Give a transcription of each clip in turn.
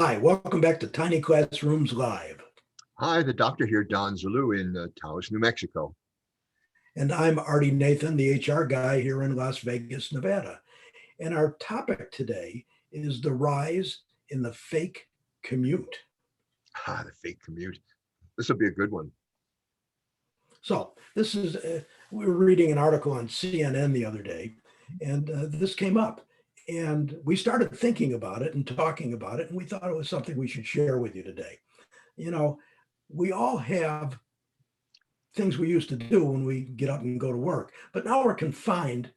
Hi, welcome back to Tiny Classrooms Live. Hi, the doctor here, Don Zulu in Taos, New Mexico. And I'm Artie Nathan, the HR guy here in Las Vegas, Nevada. And our topic today is the rise in the fake commute. The fake commute. This will be a good one. So, we were reading an article on CNN the other day, and this came up. And we started thinking about it and talking about it, and we thought it was something we should share with you today. You know, we all have things we used to do when we get up and go to work, but now we're confined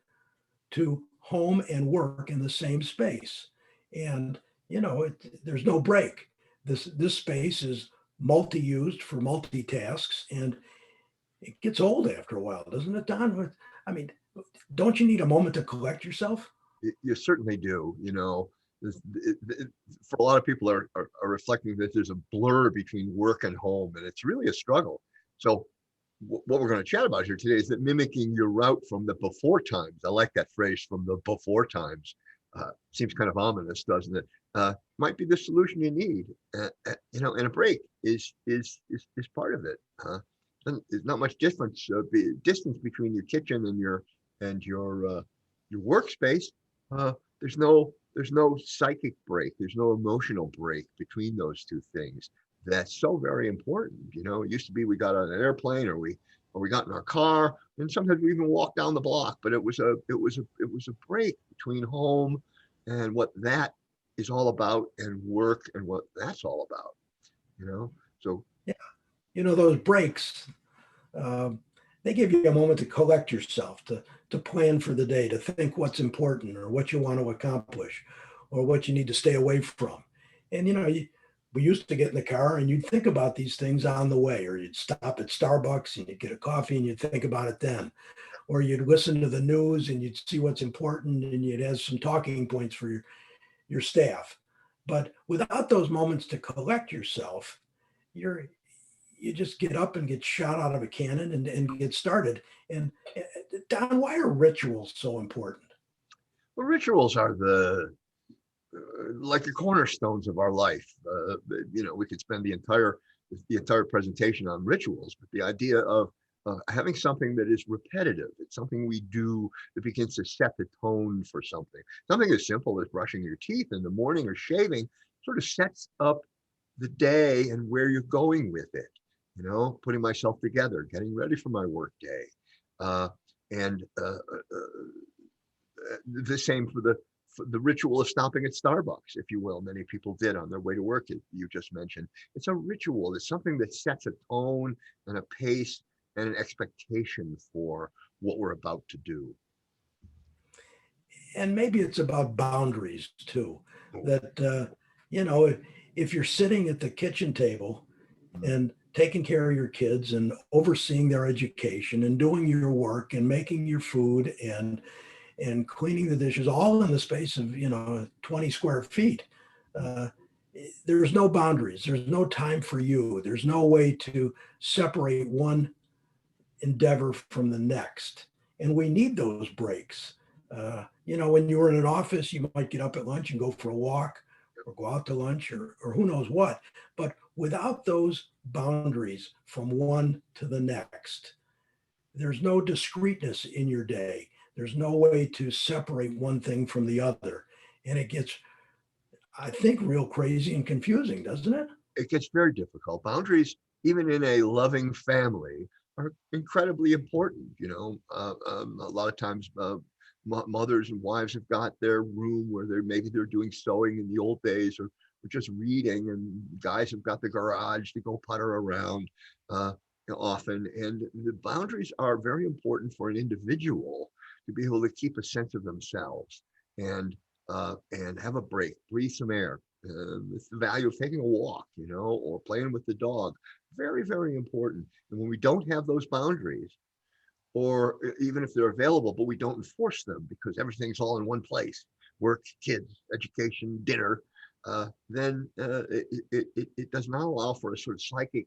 to home and work in the same space. And there's no break. This space is multi-used for multitasks, and it gets old after a while, doesn't it, Don? I mean, don't you need a moment to collect yourself? You certainly do. For a lot of people are reflecting that there's a blur between work and home, and it's really a struggle. So what we're going to chat about here today is that mimicking your route from the before times. I like that phrase, from the before times. Seems kind of ominous, doesn't it? Might be the solution you need. And a break is part of it. There's not much distance between your kitchen and your workspace. There's no psychic break. There's no emotional break between those two things. That's so very important. It used to be we got on an airplane or we got in our car, and sometimes we even walked down the block. But it was a break between home and what that is all about, and work and what that's all about. So Yeah, those breaks. They give you a moment to collect yourself, to plan for the day, to think what's important or what you want to accomplish or what you need to stay away from. And we used to get in the car and you'd think about these things on the way, or you'd stop at Starbucks and you'd get a coffee and you'd think about it then, or you'd listen to the news and you'd see what's important and you'd have some talking points for your staff. But without those moments to collect yourself, you just get up and get shot out of a cannon and get started. And Don, why are rituals so important? well, rituals are like the cornerstones of our life. We could spend the entire presentation on rituals, but the idea of having something that is repetitive, it's something we do that begins to set the tone for something. Something as simple as brushing your teeth in the morning or shaving sort of sets up the day and where you're going with it. Putting myself together, getting ready for my work day, and the same for the ritual of stopping at Starbucks, if you will. Many people did on their way to work. You just mentioned it's a ritual. It's something that sets a tone and a pace and an expectation for what we're about to do. And maybe it's about boundaries too. That if you're sitting at the kitchen table and taking care of your kids and overseeing their education and doing your work and making your food and cleaning the dishes, all in the space of 20 square feet. There's no boundaries. There's no time for you. There's no way to separate one endeavor from the next. And we need those breaks. When you were in an office, you might get up at lunch and go for a walk or go out to lunch or who knows what. But without those boundaries from one to the next, there's no discreteness in your day. There's no way to separate one thing from the other. And it gets, I think, real crazy and confusing, doesn't it? It gets very difficult. Boundaries, even in a loving family, are incredibly important. A lot of times mothers and wives have got their room where they're doing sewing in the old days, or just reading, and guys have got the garage to go putter around often. And the boundaries are very important for an individual to be able to keep a sense of themselves and have a break, breathe some air. It's the value of taking a walk, or playing with the dog. Very, very important. And when we don't have those boundaries, or even if they're available, but we don't enforce them because everything's all in one place, work, kids, education, dinner, then it does not allow for a sort of psychic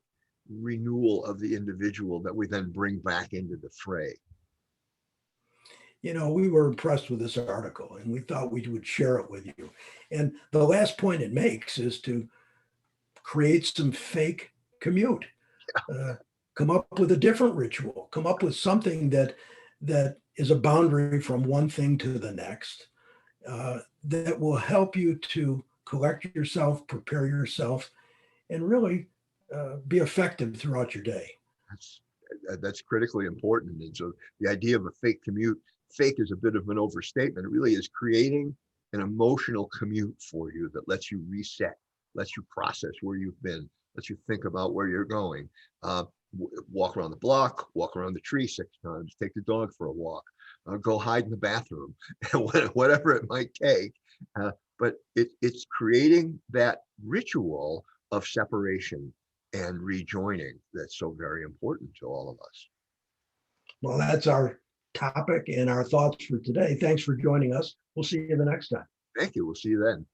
renewal of the individual that we then bring back into the fray. we were impressed with this article and we thought we would share it with you. And the last point it makes is to create some fake commute. Come up with a different ritual, come up with something that is a boundary from one thing to the next, that will help you to collect yourself, prepare yourself, and really be effective throughout your day. That's that's critically important. And so the idea of a fake commute, fake is a bit of an overstatement. It really is creating an emotional commute for you that lets you reset, lets you process where you've been, lets you think about where you're going. Walk around the block, walk around the tree 6 times, take the dog for a walk, go hide in the bathroom, whatever it might take. But it's creating that ritual of separation and rejoining that's so very important to all of us. Well, that's our topic and our thoughts for today. Thanks for joining us. We'll see you the next time. Thank you. We'll see you then.